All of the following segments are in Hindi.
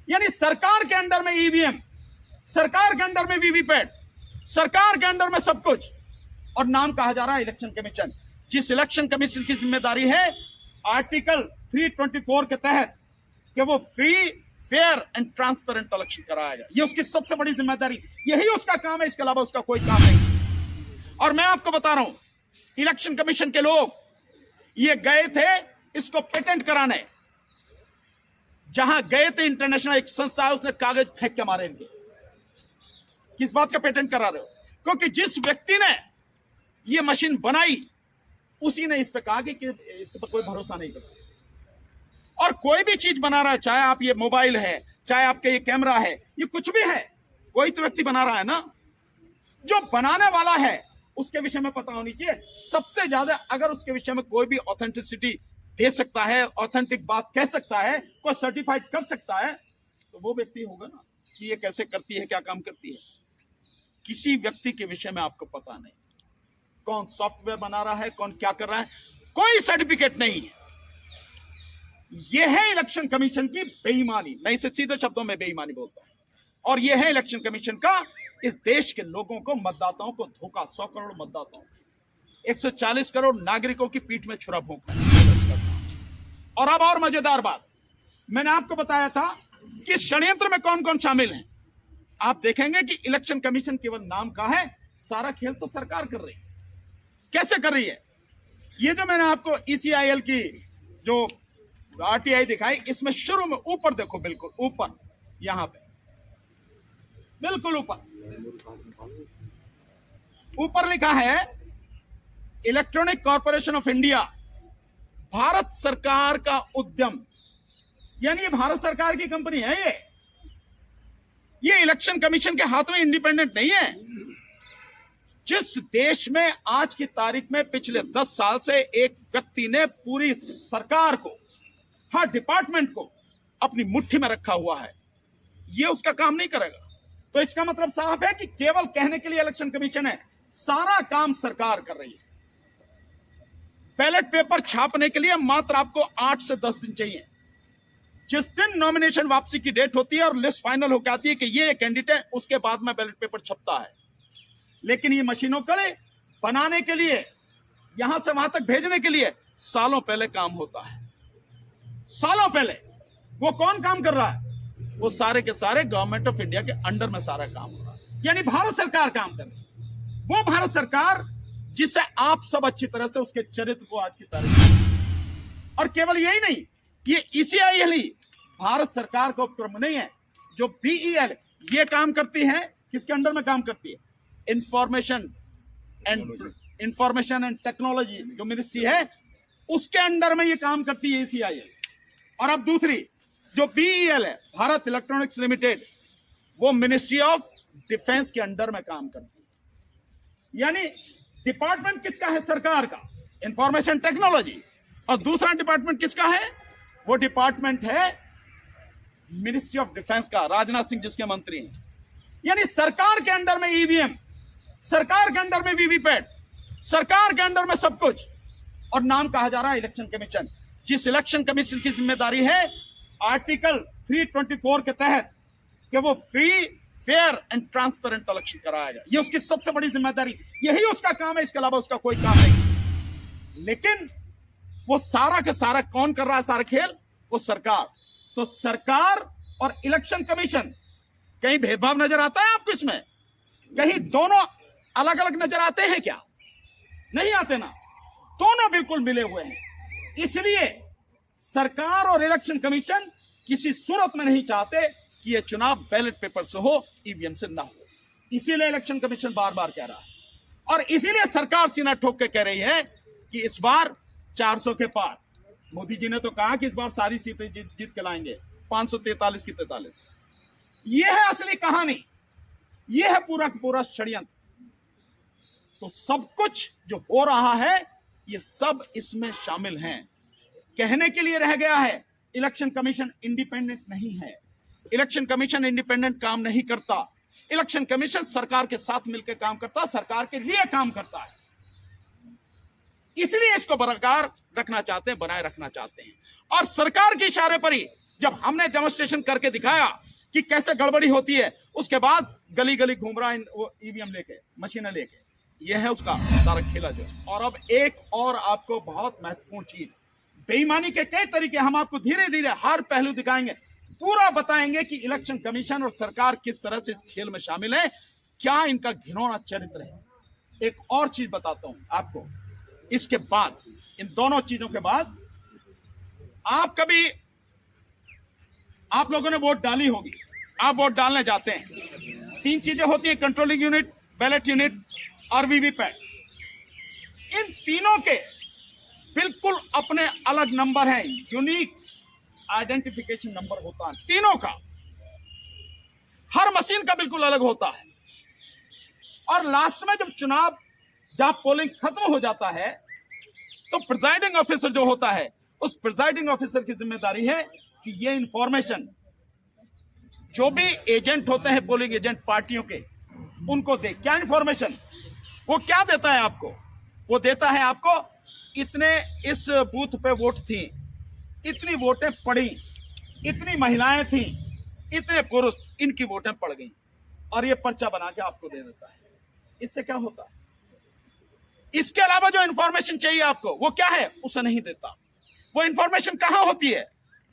यानी सरकार के अंडर में ईवीएम, सरकार के अंडर में वीवीपैट, सरकार के अंडर में सब कुछ, और नाम कहा जा रहा है इलेक्शन कमीशन। जिस इलेक्शन कमीशन की जिम्मेदारी है आर्टिकल 324 के तहत कि वो free, fair and transparent election कराएगा, ये उसकी सबसे बड़ी जिम्मेदारी, यही उसका काम है, इसके अलावा उसका कोई काम नहीं। और मैं आपको बता रहा हूं, इलेक्शन कमीशन के लोग ये गए थे इसको पेटेंट कराने, जहां गए थे इंटरनेशनल एक संस्था है, उसने कागज फेंक के मारे इनके। किस बात का पेटेंट करा रहे हो? क्योंकि जिस व्यक्ति ने ये मशीन बनाई उसी ने इस पे कहा कि इस पर कोई भरोसा नहीं कर सकता। और कोई भी चीज बना रहा है, चाहे आप ये मोबाइल है, चाहे आपके ये कैमरा है, ये कुछ भी है, कोई तो व्यक्ति बना रहा है ना। जो बनाने वाला है उसके विषय में पता होनी चाहिए सबसे ज्यादा। अगर उसके विषय में कोई भी ऑथेंटिसिटी दे सकता है, ऑथेंटिक बात कह सकता है, कोई सर्टिफाइड कर सकता है, तो वो व्यक्ति होगा ना कि ये कैसे करती है, क्या काम करती है। किसी व्यक्ति के विषय में आपको पता नहीं, कौन सॉफ्टवेयर बना रहा है, कौन क्या कर रहा है, कोई सर्टिफिकेट नहीं है। यह है इलेक्शन कमीशन की बेईमानी। मैं इसे सीधे शब्दों में बेईमानी बोलता हूं। और यह है इलेक्शन कमीशन का इस देश के लोगों को, मतदाताओं को धोखा। 100 करोड़ मतदाताओं, 140 करोड़ नागरिकों की पीठ में छुरा भोंकना। और अब और मजेदार बात, मैंने आपको बताया था कि षड्यंत्र में कौन कौन शामिल है। आप देखेंगे कि इलेक्शन कमीशन केवल नाम का है, सारा खेल तो सरकार कर रही है। कैसे कर रही है? ये जो मैंने आपको ECIL की जो RTI दिखाई, इसमें शुरू में ऊपर देखो, बिल्कुल ऊपर, यहां पे बिल्कुल ऊपर लिखा है electronic corporation of India, Bharat सरकार का उद्यम। यानी ये भारत सरकार की कंपनी है। ये इलेक्शन कमीशन के हाथ में इंडिपेंडेंट नहीं है। जिस देश में आज की तारीख में पिछले 10 साल से एक व्यक्ति ने पूरी सरकार को, हर डिपार्टमेंट को अपनी मुट्ठी में रखा हुआ है, ये उसका काम नहीं करेगा। तो इसका मतलब साफ है कि केवल कहने के लिए इलेक्शन कमीशन है, सारा काम सरकार कर रही है। बैलेट पेपर छापने के लिए मात्र आपको 8 से 10 दिन चाहिए। जिस दिन नॉमिनेशन वापसी की डेट होती है और लिस्ट फाइनल होकर आती है कि ये कैंडिडेट है, उसके बाद में बैलेट पेपर छपता है। लेकिन ये मशीनों को बनाने के लिए, यहां से वहां तक भेजने के लिए सालों पहले काम होता है। सालों पहले। वो कौन काम कर रहा है? वो सारे के सारे गवर्नमेंट ऑफ इंडिया के अंडर में सारा काम हो रहा है। यानी भारत सरकार काम कर रही है। वो भारत सरकार जिसे आप सब अच्छी तरह से उसके चरित्र को आज की तारीख। और केवल यही नहीं, ये ECIL ही भारत सरकार का उपक्रम नहीं है। जो BEL ये काम करती है, किसके अंडर में काम करती है? इंफॉर्मेशन एंड टेक्नोलॉजी जो मिनिस्ट्री है, उसके अंडर में ये काम करती है ECIL। और अब दूसरी जो BEL है, भारत इलेक्ट्रॉनिक्स लिमिटेड, वो मिनिस्ट्री ऑफ डिफेंस के अंडर में काम करती है। यानी डिपार्टमेंट किसका है? सरकार का, इंफॉर्मेशन टेक्नोलॉजी। और दूसरा डिपार्टमेंट किसका है? वो डिपार्टमेंट है मिनिस्ट्री ऑफ डिफेंस का, राजनाथ सिंह जिसके मंत्री हैं। यानी सरकार के अंडर में ईवीएम, सरकार के अंडर में वीवीपैट, सरकार के अंडर में सब कुछ, और नाम कहा जा रहा है इलेक्शन कमीशन। जिस इलेक्शन कमीशन की जिम्मेदारी है आर्टिकल 324 के तहत कि वो free, fair and transparent election कराएगा, ये उसकी सबसे बड़ी जिम्मेदारी, यही उसका काम है, इसके अलावा उसका कोई काम नहीं। लेकिन वो सारा का सारा कौन कर रहा है? सारा खेल वो सरकार। तो सरकार और इलेक्शन कमीशन, कहीं भेदभाव नजर आता है आपको इसमें? कहीं दोनों अलग अलग नजर आते हैं क्या? नहीं आते ना, दोनों बिल्कुल मिले हुए हैं। इसलिए सरकार और इलेक्शन कमीशन किसी सूरत में नहीं चाहते कि यह चुनाव बैलेट पेपर से हो, ईवीएम से ना हो। इसीलिए इलेक्शन कमीशन बार बार कह रहा है, और इसीलिए सरकार सीना ठोक के कह रही है कि इस बार 400 के पार। मोदी जी ने तो कहा कि इस बार सारी सीटें जीत के लाएंगे, 543 की 43। यह है असली कहानी, यह है पूरा पूरा षड्यंत्र। तो सब कुछ जो हो रहा है ये सब इसमें शामिल हैं। कहने के लिए रह गया है इलेक्शन कमीशन इंडिपेंडेंट नहीं है। इलेक्शन कमीशन इंडिपेंडेंट काम नहीं करता। इलेक्शन कमीशन सरकार के साथ मिलकर काम करता है, सरकार के लिए काम करता है। इसलिए इसको बरकरार रखना चाहते हैं, बनाए रखना चाहते हैं। और सरकार के इशारे पर ही जब हमने डेमोन्स्ट्रेशन करके दिखाया कि कैसे गड़बड़ी होती है, उसके बाद गली गली घूम रहा है वो ईवीएम लेके, मशीनें लेके। यह है उसका सारा खेला जो। और अब एक और आपको बहुत महत्वपूर्ण चीज, बेईमानी के कई तरीके हम आपको धीरे धीरे हर पहलू दिखाएंगे, पूरा बताएंगे कि इलेक्शन कमीशन और सरकार किस तरह से इस खेल में शामिल है, क्या इनका घिनौना चरित्र है। एक और चीज बताता हूं आपको, इसके बाद, इन दोनों चीजों के बाद, आप लोगों ने वोट डाली होगी, आप वोट डालने जाते हैं, 3 चीजें होती हैं, कंट्रोलिंग यूनिट, बैलेट यूनिट और वीवीपैट। इन तीनों के बिल्कुल अपने अलग नंबर हैं, यूनिक आइडेंटिफिकेशन नंबर होता है तीनों का, हर मशीन का बिल्कुल अलग होता है। और लास्ट में जब पोलिंग खत्म हो जाता है तो प्रिजाइडिंग ऑफिसर जो होता है, उस प्रिजाइडिंग ऑफिसर की जिम्मेदारी है कि ये इंफॉर्मेशन जो भी एजेंट होते हैं, पोलिंग एजेंट पार्टियों के, उनको दे। क्या इंफॉर्मेशन? वो क्या देता है आपको? वो देता है आपको इतने इस बूथ पे वोट थी, इतनी वोटें पड़ी, इतनी महिलाएं थी, इतने पुरुष, इनकी वोटें पड़ गई, और ये पर्चा बना के आपको दे देता है। इससे क्या होता है? इसके अलावा जो इंफॉर्मेशन चाहिए आपको, वो क्या है? उसे नहीं देता। वो इंफॉर्मेशन कहां होती है?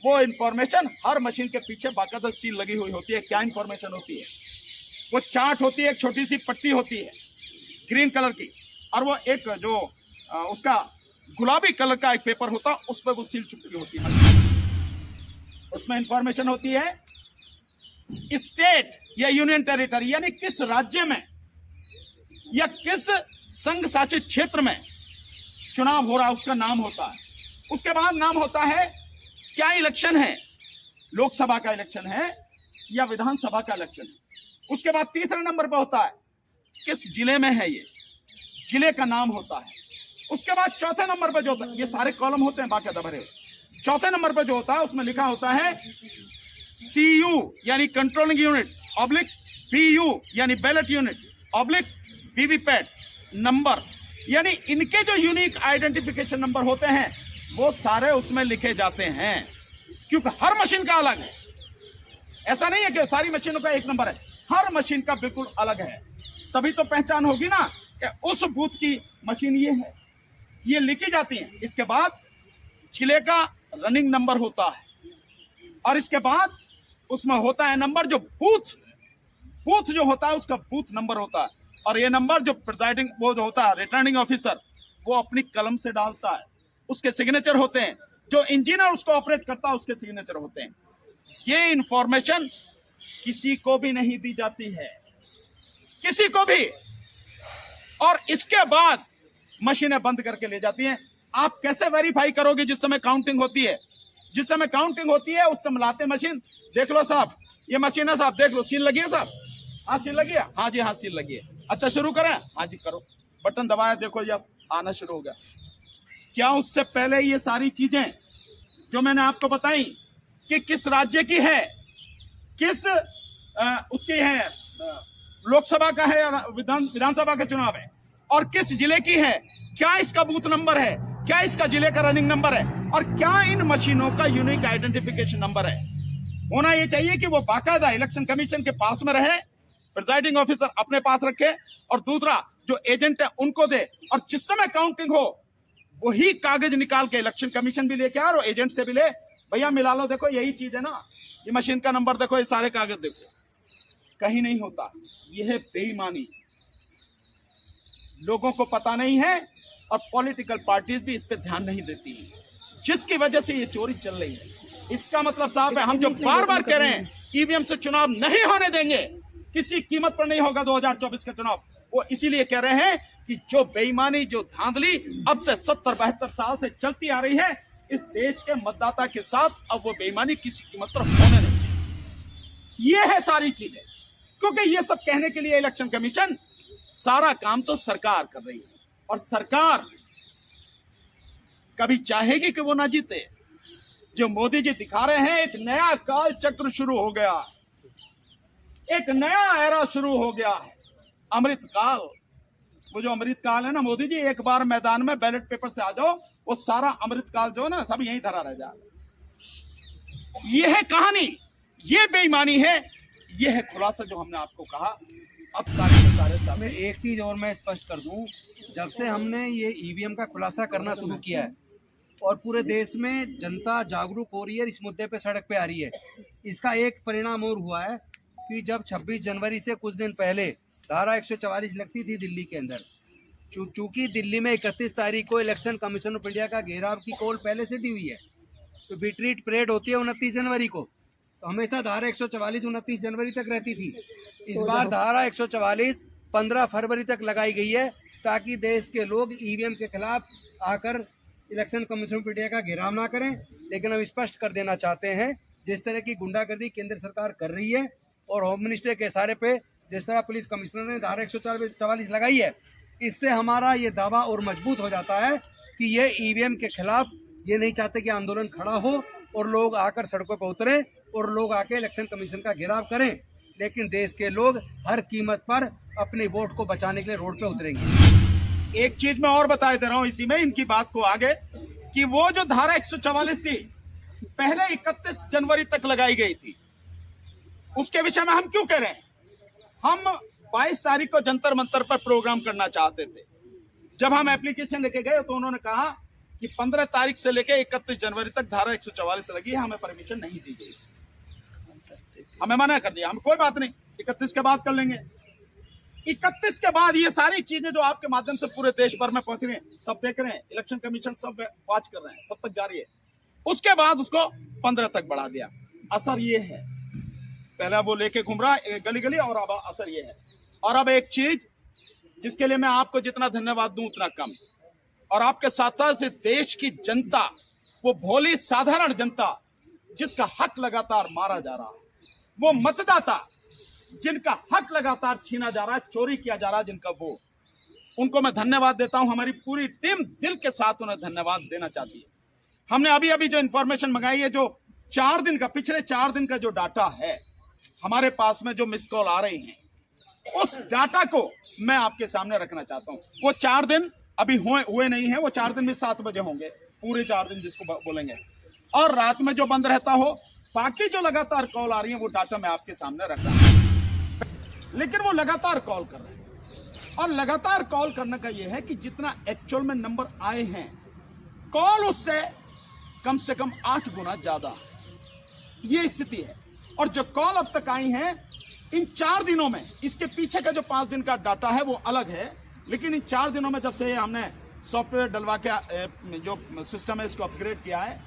वो इंफॉर्मेशन हर मशीन के पीछे बाकायदा सील लगी हुई होती है। क्या इंफॉर्मेशन होती है? वो चार्ट होती है, एक छोटी सी पट्टी होती है ग्रीन कलर की, और वो एक जो उसका गुलाबी कलर का एक पेपर होता है, उस पर वो सील चुकी होती है। उसमें इंफॉर्मेशन होती है स्टेट या यूनियन टेरिटरी, यानी किस राज्य में या किस संघ शासित क्षेत्र में चुनाव हो रहा है, उसका नाम होता है। उसके बाद नाम होता है क्या इलेक्शन है, लोकसभा का इलेक्शन है या विधानसभा का इलेक्शन है। उसके बाद तीसरे नंबर पर होता है किस जिले में है, ये जिले का नाम होता है। उसके बाद चौथे नंबर पर जो होता है, ये सारे कॉलम होते हैं बाकायदा भरे हुए। चौथे नंबर पर जो होता है उसमें लिखा होता है CU यानी कंट्रोलिंग यूनिट ऑब्लिक PU यानी ballot unit oblique VVPAT number, यानी इनके जो यूनिक आइडेंटिफिकेशन नंबर होते हैं वो सारे उसमें लिखे जाते हैं, क्योंकि हर मशीन का अलग है। ऐसा नहीं है कि सारी मशीनों का एक नंबर है, हर मशीन का बिल्कुल अलग है। तभी तो पहचान होगी ना कि उस बूथ की मशीन ये है, ये लिखी जाती है। इसके बाद जिले का रनिंग नंबर होता है, और इसके बाद उसमें होता है नंबर जो बूथ जो होता है उसका बूथ नंबर होता है। और ये नंबर जो प्रिजाइडिंग वो जो होता है रिटर्निंग ऑफिसर, वो अपनी कलम से डालता है, उसके सिग्नेचर होते हैं। जो इंजीनियर उसको ऑपरेट करता है उसके सिग्नेचर होते हैं। ये इंफॉर्मेशन किसी को भी नहीं दी जाती है, किसी को भी। और इसके बाद मशीनें बंद करके ले जाती हैं। आप कैसे वेरीफाई करोगे? जिस समय काउंटिंग होती है, जिस समय काउंटिंग होती है उस समय लाते मशीन, देख लो साहब, ये मशीन है साहब, देख लो सील लगी है साहब, हाँ सील लगी है, हाँ जी हाँ सील लगी है, अच्छा शुरू करें, हाँ जी करो, बटन दबाया, देखो ये आना शुरू हो गया। क्या उससे पहले ये सारी चीजें जो मैंने आपको बताई कि किस राज्य की है, किस उसकी है, लोकसभा का है या विधानसभा का चुनाव है, और किस जिले की है, क्या इसका बूथ नंबर है, क्या इसका जिले का रनिंग नंबर है, और क्या इन मशीनों का यूनिक आइडेंटिफिकेशन नंबर है। होना यह चाहिए कि वो बाकायदा इलेक्शन कमीशन के पास में रहे, प्रिजाइडिंग ऑफिसर अपने पास रखे, और दूसरा जो एजेंट है उनको दे, और जिस समय काउंटिंग हो वही कागज निकाल के इलेक्शन कमीशन भी लेके आ और एजेंट से भी ले, भैया मिला लो, देखो यही चीज है ना, ये मशीन का नंबर देखो, ये सारे कागज देखो। कहीं नहीं होता। यह है बेईमानी, लोगों को पता नहीं है, और पॉलिटिकल पार्टीज भी इस पे ध्यान नहीं देती, जिसकी वजह से ये चोरी चल रही है। इसका मतलब साहब है, हम जो बार बार कह रहे हैं ईवीएम से चुनाव नहीं होने देंगे, किसी कीमत पर नहीं होगा 2024 का चुनाव, वो इसीलिए कह रहे हैं कि जो बेईमानी, जो धांधली अब से 70-72 साल से चलती आ रही है इस देश के मतदाता के साथ, अब वो बेईमानी किसी कीमत पर होने नहीं चाहिए। ये है सारी चीजें, क्योंकि ये सब कहने के लिए इलेक्शन कमीशन, सारा काम तो सरकार कर रही है, और सरकार कभी चाहेगी कि वो ना जीते। जो मोदी जी दिखा रहे हैं, एक नया काल चक्र शुरू हो गया, एक नया एरा शुरू हो गया है, अमृत काल। वो जो अमृत काल है ना, मोदी जी एक बार मैदान में बैलेट पेपर से आ जाओ, वो सारा अमृत काल जो है ना सब यहीं धरा रह जाए। ये है कहानी, ये बेईमानी है, ये है खुलासा जो हमने आपको कहा। अब सारे में एक चीज और मैं स्पष्ट कर दूं, जब से हमने ये ईवीएम का खुलासा करना शुरू किया है और पूरे देश में जनता जागरूक हो रही है, इस मुद्दे पे सड़क पे आ रही है, इसका एक परिणाम और हुआ है कि जब 26 जनवरी से कुछ दिन पहले धारा 144 लगती थी दिल्ली के अंदर, चूंकि दिल्ली में 31 तारीख को इलेक्शन कमीशन ऑफ इंडिया का घेराव की कॉल पहले से दी हुई है, तो रिट्रीट परेड होती है 29 जनवरी को, तो हमेशा धारा 144 29 जनवरी तक रहती थी। इस बार धारा 144 15 फरवरी तक लगाई गई है ताकि देश के लोग ईवीएम के खिलाफ आकर इलेक्शन कमीशन ऑफ इंडिया का घेराव ना करें। लेकिन हम स्पष्ट कर देना चाहते हैं, जिस तरह की गुंडागर्दी केंद्र सरकार कर रही है और होम मिनिस्टर के इशारे पे जिस तरह पुलिस कमिश्नर ने धारा 144 लगाई है, इससे हमारा ये दावा और मजबूत हो जाता है कि ये ईवीएम के खिलाफ ये नहीं चाहते कि आंदोलन खड़ा हो और लोग आकर सड़कों पर उतरे और लोग आके इलेक्शन कमीशन का घेराव करें, लेकिन देश के लोग हर कीमत पर अपने वोट को बचाने के लिए रोड पे उतरेंगे। एक चीज मैं और बता दे रहा हूं इसी में इनकी बात को आगे, कि वो जो धारा 144 थी पहले 31 जनवरी तक लगाई गई थी, उसके विषय में हम क्यों कह रहे हैं? हम 22 तारीख को जंतर मंतर पर प्रोग्राम करना चाहते थे। जब हम एप्लीकेशन लेके गए तो उन्होंने कहा कि 15 तारीख से लेकर 31 जनवरी तक धारा 144 लगी है, हमें परमिशन नहीं दी गई, हमें मना कर दिया। हम कोई बात नहीं, 31 के बाद कर लेंगे। 31 के बाद ये सारी चीजें जो आपके माध्यम से पूरे देश भर में पहुंच रही हैं, सब देख रहे हैं, इलेक्शन कमीशन सब वॉच कर रहे हैं, सब तक जारी है। उसके बाद उसको 15 तक बढ़ा दिया। असर ये है, पहले वो लेके घूम रहा गली गली, और अब असर ये है। और अब एक चीज जिसके लिए मैं आपको जितना धन्यवाद दूं उतना कम, और आपके साथ साथ देश की जनता, वो भोली साधारण जनता जिसका हक लगातार मारा जा रहा है, वो मतदाता जिनका हक लगातार छीना जा रहा है, चोरी किया जा रहा है जिनका, वो उनको मैं धन्यवाद देता हूं। हमारी पूरी टीम दिल के साथ उन्हें धन्यवाद देना चाहती है। हमने अभी अभी जो इंफॉर्मेशन मंगाई है, जो 4 दिन का, पिछले 4 दिन का जो डाटा है हमारे पास में, जो मिस कॉल आ रही हैं, उस डाटा को मैं आपके सामने रखना चाहता हूं। वो 4 दिन अभी हुए नहीं है, वो 4 दिन भी 7 बजे होंगे, पूरे 4 दिन जिसको बोलेंगे, और रात में जो बंद रहता हो। बाकी जो लगातार कॉल आ रही है वो डाटा मैं आपके सामने रख रहा हूं, लेकिन वो लगातार कॉल कर रहे हैं। और लगातार कॉल करने का ये है कि जितना एक्चुअल में नंबर आए हैं, कॉल उससे कम से कम 8 गुना ज्यादा, ये स्थिति है। और जो कॉल अब तक आई हैं इन 4 दिनों में, इसके पीछे का जो 5 दिन का डाटा है वो अलग है, लेकिन इन 4 दिनों में जब से हमने सॉफ्टवेयर डलवा के जो सिस्टम है इसको अपग्रेड किया है,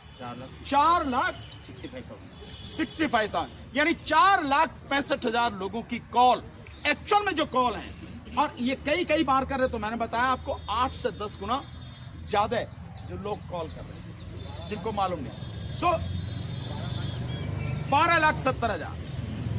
4,65,000 यानी 4,65,000 लोगों की कॉल, एक्चुअल में जो कॉल है, और ये कई बार कर रहे, तो मैंने बताया आपको 8 से 10 गुना ज्यादा जो लोग कॉल कर रहे हैं जिनको मालूम नहीं। सो 12,70,000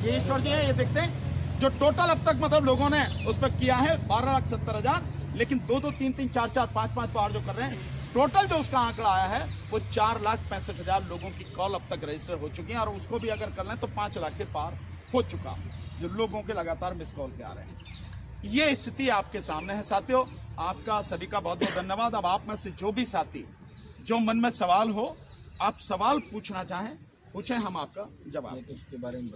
ये ईश्वर जी है, ये देखते हैं जो टोटल अब तक मतलब लोगों ने उस पर किया है 12,70,000, लेकिन 2-2, 3-3, 4-4, 5-5 बार जो कर रहे हैं, टोटल जो उसका आंकड़ा आया है वो 4,65,000 लोगों की कॉल अब तक रजिस्टर हो चुकी है, और उसको भी अगर कर लें तो 5 लाख के पार हो चुका, जो लोगों के लगातार मिस कॉल के आ रहे हैं। ये स्थिति आपके सामने है साथियों। आपका सभी का बहुत बहुत धन्यवाद। अब आप में से जो भी साथी, जो मन में सवाल हो, आप सवाल पूछना चाहें पूछें, हम आपका जवाब इसके बारे में